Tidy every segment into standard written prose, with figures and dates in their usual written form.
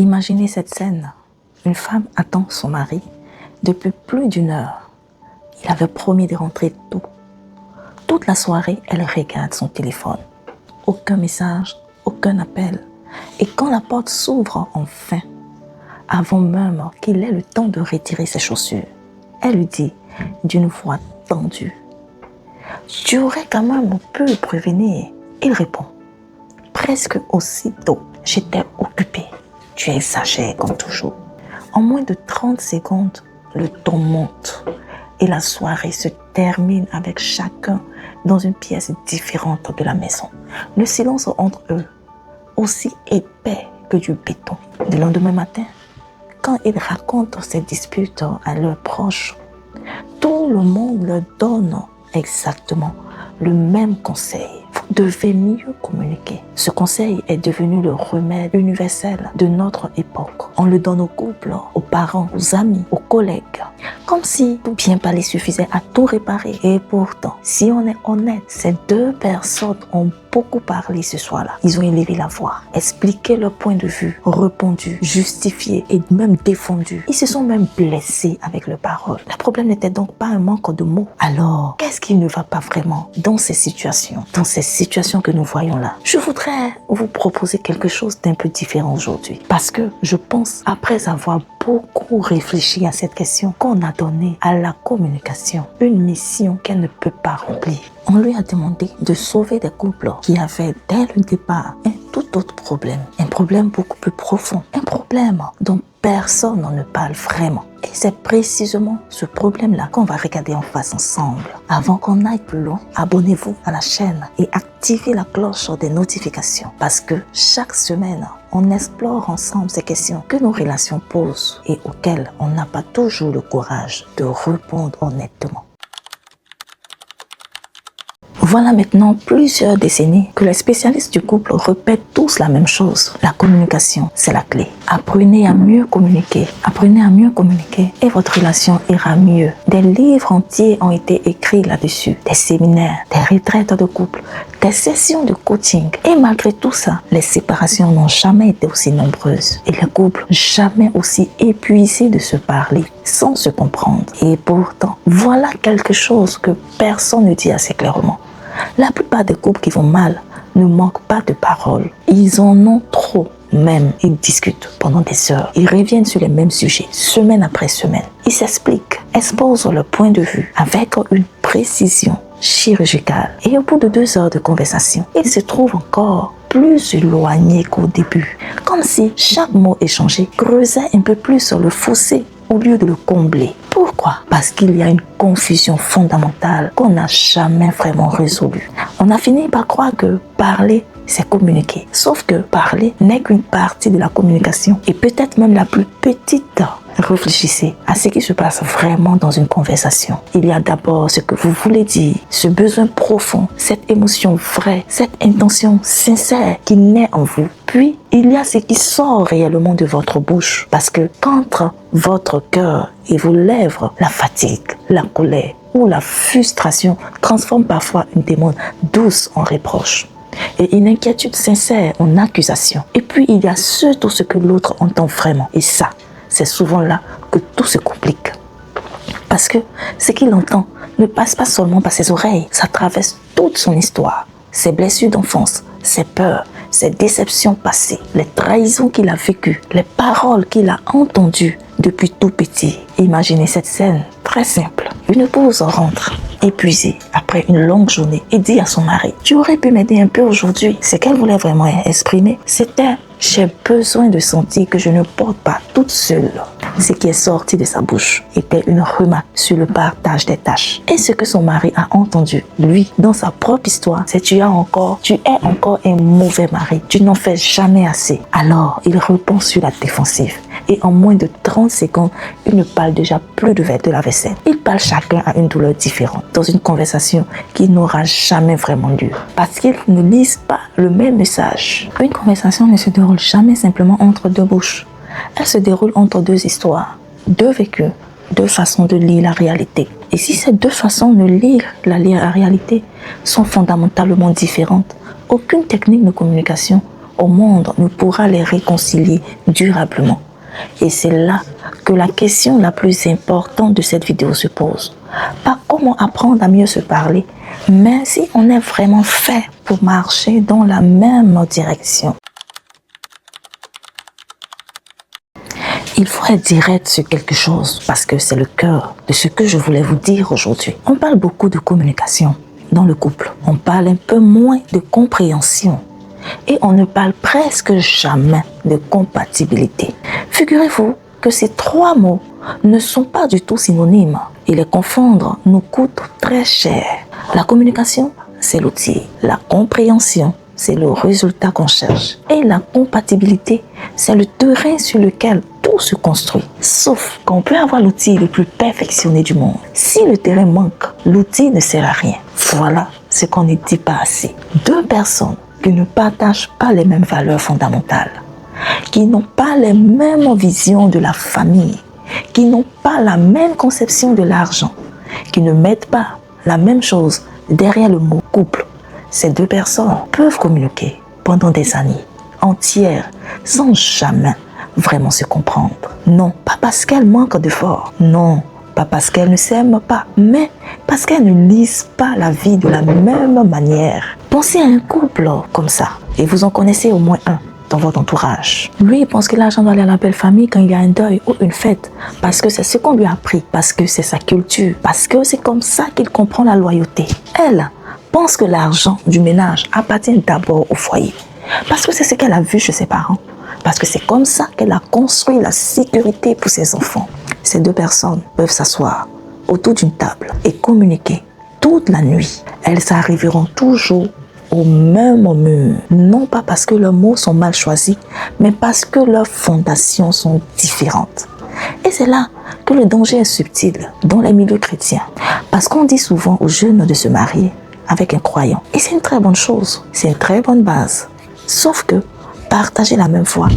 Imaginez cette scène. Une femme attend son mari depuis plus d'une heure. Il avait promis de rentrer tôt. Toute la soirée, elle regarde son téléphone. Aucun message, aucun appel. Et quand la porte s'ouvre enfin, avant même qu'il ait le temps de retirer ses chaussures, elle lui dit d'une voix tendue: « Tu aurais quand même pu le prévenir. » Il répond: « Presque aussitôt, j'étais occupé. » Tu exagères comme toujours. En moins de 30 secondes, le ton monte et la soirée se termine avec chacun dans une pièce différente de la maison. Le silence entre eux, aussi épais que du béton. Le lendemain matin, quand ils racontent ces disputes à leurs proches, tout le monde leur donne exactement le même conseil. Vous devez mieux communiquer. Ce conseil est devenu le remède universel de notre époque. On le donne aux couples, aux parents, aux amis, aux collègues. Comme si tout bien parler suffisait à tout réparer. Et pourtant, si on est honnête, ces deux personnes ont beaucoup parlé ce soir-là. Ils ont élevé la voix, expliqué leur point de vue, répondu, justifié et même défendu. Ils se sont même blessés avec leurs paroles. Le problème n'était donc pas un manque de mots. Alors, qu'est-ce qui ne va pas vraiment dans ces situations? Dans ces situations que nous voyons là, je voudrais vous proposer quelque chose d'un peu différent aujourd'hui. Parce que je pense, après avoir beaucoup réfléchi à cette question, qu'on a donné à la communication une mission qu'elle ne peut pas remplir. On lui a demandé de sauver des couples qui avaient dès le départ un tout autre problème. Un problème beaucoup plus profond. Un problème dont personne ne parle vraiment. Et c'est précisément ce problème-là qu'on va regarder en face ensemble. Avant qu'on aille plus loin, abonnez-vous à la chaîne et activez la cloche des notifications. Parce que chaque semaine, on explore ensemble ces questions que nos relations posent et auxquelles on n'a pas toujours le courage de répondre honnêtement. Voilà maintenant plusieurs décennies que les spécialistes du couple répètent tous la même chose. La communication, c'est la clé. Apprenez à mieux communiquer. Apprenez à mieux communiquer et votre relation ira mieux. Des livres entiers ont été écrits là-dessus. Des séminaires, des retraites de couple, des sessions de coaching. Et malgré tout ça, les séparations n'ont jamais été aussi nombreuses. Et les couples jamais aussi épuisés de se parler, sans se comprendre. Et pourtant, voilà quelque chose que personne ne dit assez clairement. La plupart des couples qui vont mal ne manquent pas de paroles. Ils en ont trop même. Ils discutent pendant des heures. Ils reviennent sur les mêmes sujets, semaine après semaine. Ils s'expliquent, exposent leur point de vue avec une précision chirurgicale. Et au bout de 2 heures de conversation, ils se trouvent encore plus éloignés qu'au début. Comme si chaque mot échangé creusait un peu plus sur le fossé au lieu de le combler. Pourquoi? Parce qu'il y a une confusion fondamentale qu'on n'a jamais vraiment résolue. On a fini par croire que parler, c'est communiquer. Sauf que parler n'est qu'une partie de la communication et peut-être même la plus petite. Réfléchissez à ce qui se passe vraiment dans une conversation. Il y a d'abord ce que vous voulez dire, ce besoin profond, cette émotion vraie, cette intention sincère qui naît en vous. Puis, il y a ce qui sort réellement de votre bouche. Parce que qu'entre votre cœur et vos lèvres, la fatigue, la colère ou la frustration transforme parfois une demande douce en reproche. Et une inquiétude sincère en accusation. Et puis, il y a surtout ce que l'autre entend vraiment. Et ça, c'est souvent là que tout se complique. Parce que ce qu'il entend ne passe pas seulement par ses oreilles, ça traverse toute son histoire, ses blessures d'enfance, ses peurs, ses déceptions passées, les trahisons qu'il a vécues, les paroles qu'il a entendues depuis tout petit. Imaginez cette scène très simple. Une épouse rentre, épuisée, après une longue journée, et dit à son mari: « Tu aurais pu m'aider un peu aujourd'hui. » Ce qu'elle voulait vraiment exprimer, c'était: « J'ai besoin de sentir que je ne porte pas toute seule. » Ce qui est sorti de sa bouche était une remarque sur le partage des tâches. Et ce que son mari a entendu, lui, dans sa propre histoire, c'est: tu es encore un mauvais mari. Tu n'en fais jamais assez. Alors, il répond sur la défensive. Et en moins de 30 secondes, il ne parle déjà plus de la vaisselle. Ils parlent chacun à une douleur différente, dans une conversation qui n'aura jamais vraiment lieu. Parce qu'ils ne lisent pas le même message. Une conversation ne se déroule jamais simplement entre deux bouches. Elle se déroule entre deux histoires, deux vécus, deux façons de lire la réalité. Et si ces deux façons de lire la réalité sont fondamentalement différentes, aucune technique de communication au monde ne pourra les réconcilier durablement. Et c'est là que la question la plus importante de cette vidéo se pose. Pas comment apprendre à mieux se parler, mais si on est vraiment fait pour marcher dans la même direction. Il faut être direct sur quelque chose parce que c'est le cœur de ce que je voulais vous dire aujourd'hui. On parle beaucoup de communication dans le couple. On parle un peu moins de compréhension. Et on ne parle presque jamais de compatibilité. Figurez-vous que ces trois mots ne sont pas du tout synonymes. Et les confondre nous coûte très cher. La communication, c'est l'outil. La compréhension, c'est le résultat qu'on cherche. Et la compatibilité, c'est le terrain sur lequel tout se construit. Sauf qu'on peut avoir l'outil le plus perfectionné du monde. Si le terrain manque, l'outil ne sert à rien. Voilà ce qu'on ne dit pas assez. Deux personnes qui ne partagent pas les mêmes valeurs fondamentales, qui n'ont pas les mêmes visions de la famille, qui n'ont pas la même conception de l'argent, qui ne mettent pas la même chose derrière le mot couple. Ces deux personnes peuvent communiquer pendant des années entières sans jamais vraiment se comprendre. Non, pas parce qu'elles manquent d'efforts, non, pas parce qu'elles ne s'aiment pas, mais parce qu'elles ne lisent pas la vie de la même manière. Pensez à un couple comme ça, et vous en connaissez au moins un dans votre entourage. Lui, il pense que l'argent doit aller à la belle famille quand il y a un deuil ou une fête, parce que c'est ce qu'on lui a appris, parce que c'est sa culture, parce que c'est comme ça qu'il comprend la loyauté. Elle pense que l'argent du ménage appartient d'abord au foyer, parce que c'est ce qu'elle a vu chez ses parents, parce que c'est comme ça qu'elle a construit la sécurité pour ses enfants. Ces deux personnes peuvent s'asseoir autour d'une table et communiquer toute la nuit. Elles arriveront toujours au même mur. Non pas parce que leurs mots sont mal choisis, mais parce que leurs fondations sont différentes. Et c'est là que le danger est subtil dans les milieux chrétiens. Parce qu'on dit souvent aux jeunes de se marier avec un croyant. Et c'est une très bonne chose. C'est une très bonne base. Sauf que partager la même foi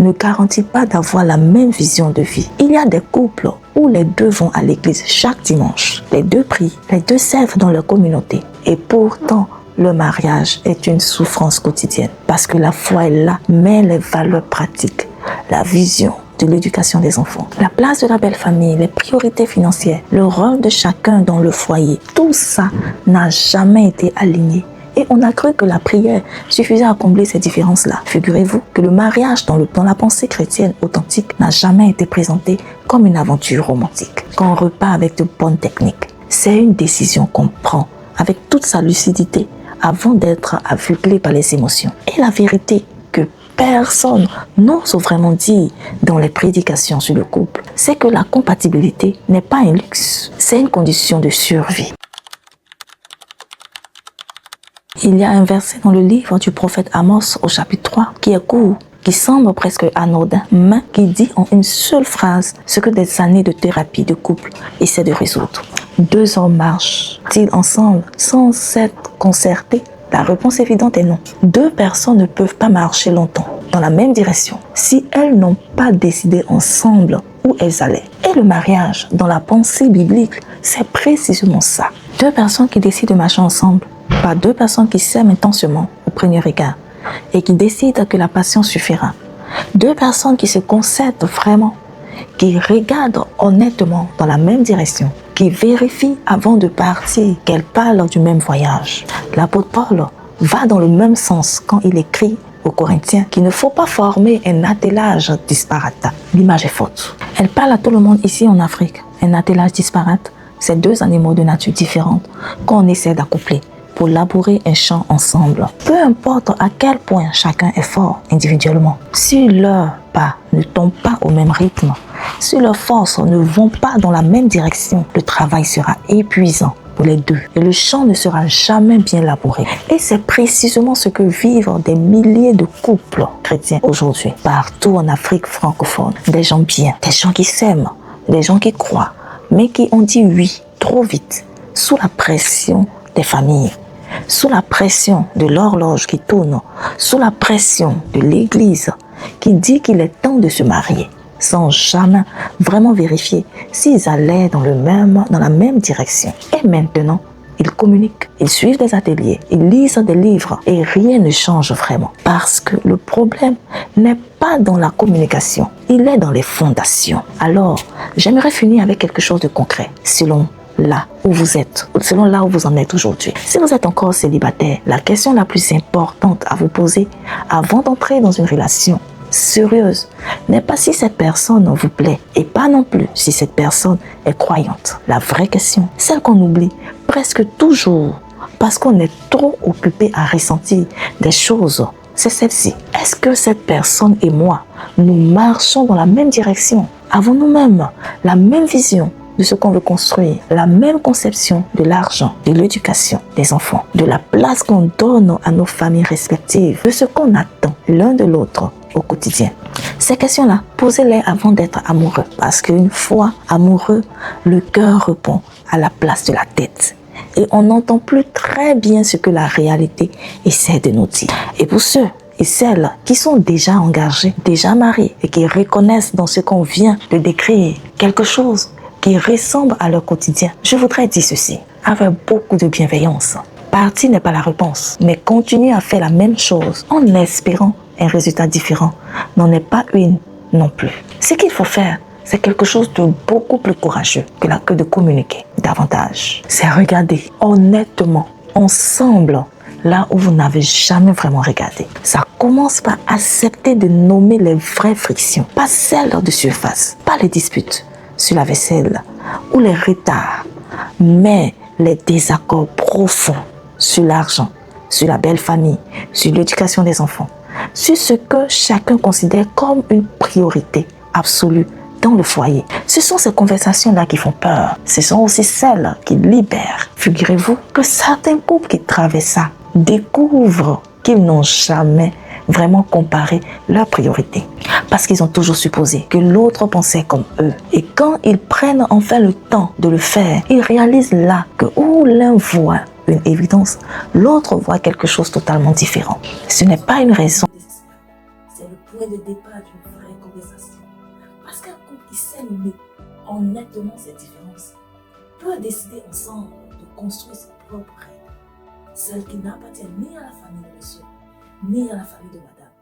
ne garantit pas d'avoir la même vision de vie. Il y a des couples où les deux vont à l'église chaque dimanche. Les deux prient, les deux servent dans leur communauté. Et pourtant, le mariage est une souffrance quotidienne. Parce que la foi est là, mais les valeurs pratiques, la vision de l'éducation des enfants, la place de la belle famille, les priorités financières, le rôle de chacun dans le foyer, tout ça n'a jamais été aligné. Et on a cru que la prière suffisait à combler ces différences-là. Figurez-vous que le mariage dans la pensée chrétienne authentique n'a jamais été présenté comme une aventure romantique. Quand on repart avec de bonnes techniques, c'est une décision qu'on prend avec toute sa lucidité avant d'être aveuglé par les émotions. Et la vérité que personne n'ose vraiment dire dans les prédications sur le couple, c'est que la compatibilité n'est pas un luxe, c'est une condition de survie. Il y a un verset dans le livre du prophète Amos au chapitre 3 qui est court, qui semble presque anodin, mais qui dit en une seule phrase ce que des années de thérapie de couple essaient de résoudre. Deux hommes marchent-ils ensemble sans s'être concertés? La réponse évidente est non. Deux personnes ne peuvent pas marcher longtemps dans la même direction si elles n'ont pas décidé ensemble où elles allaient. Et le mariage, dans la pensée biblique, c'est précisément ça. Deux personnes qui décident de marcher ensemble, pas deux personnes qui s'aiment intensément au premier regard et qui décident que la passion suffira. Deux personnes qui se concertent vraiment, qui regardent honnêtement dans la même direction, qui vérifient avant de partir qu'elles parlent du même voyage. L'apôtre Paul va dans le même sens quand il écrit aux Corinthiens qu'il ne faut pas former un attelage disparate. L'image est faute. Elle parle à tout le monde ici en Afrique. Un attelage disparate, c'est deux animaux de nature différente qu'on essaie d'accoupler pour labourer un champ ensemble. Peu importe à quel point chacun est fort individuellement, si leurs pas ne tombent pas au même rythme, si leurs forces ne vont pas dans la même direction, le travail sera épuisant pour les deux et le champ ne sera jamais bien labouré. Et c'est précisément ce que vivent des milliers de couples chrétiens aujourd'hui, partout en Afrique francophone. Des gens bien, des gens qui s'aiment, des gens qui croient, mais qui ont dit oui trop vite, sous la pression des familles, sous la pression de l'horloge qui tourne, sous la pression de l'église qui dit qu'il est temps de se marier, sans jamais vraiment vérifier s'ils allaient dans la même direction. Et maintenant, ils communiquent, ils suivent des ateliers, ils lisent des livres et rien ne change vraiment. Parce que le problème n'est pas dans la communication, il est dans les fondations. Alors, j'aimerais finir avec quelque chose de concret, selon là où vous êtes, selon là où vous en êtes aujourd'hui. Si vous êtes encore célibataire, la question la plus importante à vous poser avant d'entrer dans une relation sérieuse n'est pas si cette personne vous plaît et pas non plus si cette personne est croyante. La vraie question, celle qu'on oublie presque toujours parce qu'on est trop occupé à ressentir des choses, c'est celle-ci. Est-ce que cette personne et moi, nous marchons dans la même direction? Avons-nous même la même vision de ce qu'on veut construire, la même conception de l'argent, de l'éducation des enfants, de la place qu'on donne à nos familles respectives, de ce qu'on attend l'un de l'autre au quotidien? Ces questions-là, posez-les avant d'être amoureux, parce qu'une fois amoureux, le cœur répond à la place de la tête. Et on n'entend plus très bien ce que la réalité essaie de nous dire. Et pour ceux et celles qui sont déjà engagés, déjà mariés, et qui reconnaissent dans ce qu'on vient de décrire quelque chose qui ressemble à leur quotidien, je voudrais dire ceci, avec beaucoup de bienveillance. Partir n'est pas la réponse, mais continuer à faire la même chose en espérant un résultat différent n'en est pas une non plus. Ce qu'il faut faire, c'est quelque chose de beaucoup plus courageux que de communiquer davantage. C'est regarder honnêtement, ensemble, là où vous n'avez jamais vraiment regardé. Ça commence par accepter de nommer les vraies frictions, pas celles de surface, pas les disputes sur la vaisselle ou les retards, mais les désaccords profonds sur l'argent, sur la belle famille, sur l'éducation des enfants, sur ce que chacun considère comme une priorité absolue dans le foyer. Ce sont ces conversations-là qui font peur. Ce sont aussi celles qui libèrent. Figurez-vous que certains couples qui traversent ça découvrent qu'ils n'ont jamais vraiment comparé leurs priorités. Parce qu'ils ont toujours supposé que l'autre pensait comme eux. Et quand ils prennent enfin le temps de le faire, ils réalisent là que où l'un voit une évidence, l'autre voit quelque chose totalement différent. Ce n'est pas une raison. C'est le point de départ d'une vraie conversation. Parce qu'un couple qui sait nommer honnêtement ses différences peut décider ensemble de construire ses propres règles. Celles qui n'appartiennent ni à la famille de monsieur, ni à la famille de madame,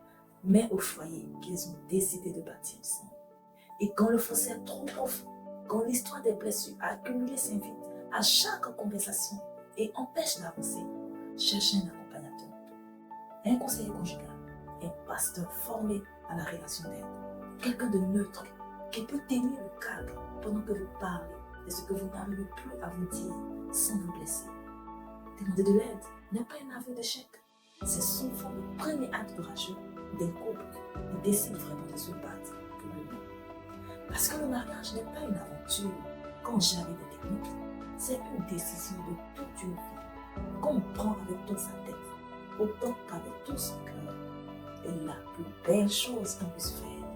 mais au foyer qu'ils ont décidé de bâtir ensemble. Et quand le fossé est trop profond, quand l'histoire des blessures accumulées s'invite à chaque conversation et empêche d'avancer, cherchez un accompagnateur, un conseiller conjugal, un pasteur formé à la relation d'aide, quelqu'un de neutre qui peut tenir le cadre pendant que vous parlez de ce que vous n'arrivez plus à vous dire sans vous blesser. Demander de l'aide n'est pas un aveu d'échec, c'est souvent le premier acte courageux d'un couple qui décide vraiment de se battre pour lui-même. Parce que le mariage n'est pas une aventure qu'on gère avec des techniques, c'est une décision de toute une vie qu'on prend avec toute sa tête, autant qu'avec tout son cœur. Et la plus belle chose qu'on puisse faire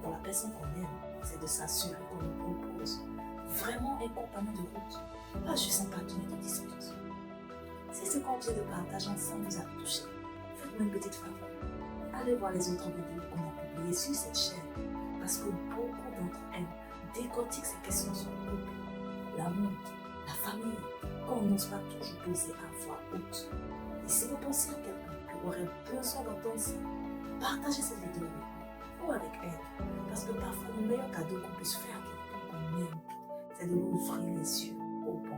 pour la personne qu'on aime, c'est de s'assurer qu'on nous propose vraiment un compagnon de route, pas juste un partenaire de dispute. Si ce qu'on vient de partager ensemble vous a touché, faites-moi une petite faveur. Allez voir les autres vidéos qu'on a publiées sur cette chaîne, parce que beaucoup d'entre elles décortiquent ces questions sur le couple, l'amour, la famille, qu'on n'ose pas toujours poser à voix haute. Et si vous pensez à quelqu'un qui aurait besoin d'entendre ça, partagez cette vidéo avec lui ou avec elle, parce que parfois le meilleur cadeau qu'on puisse faire à quelqu'un qu'on aime, c'est de lui ouvrir les yeux au bon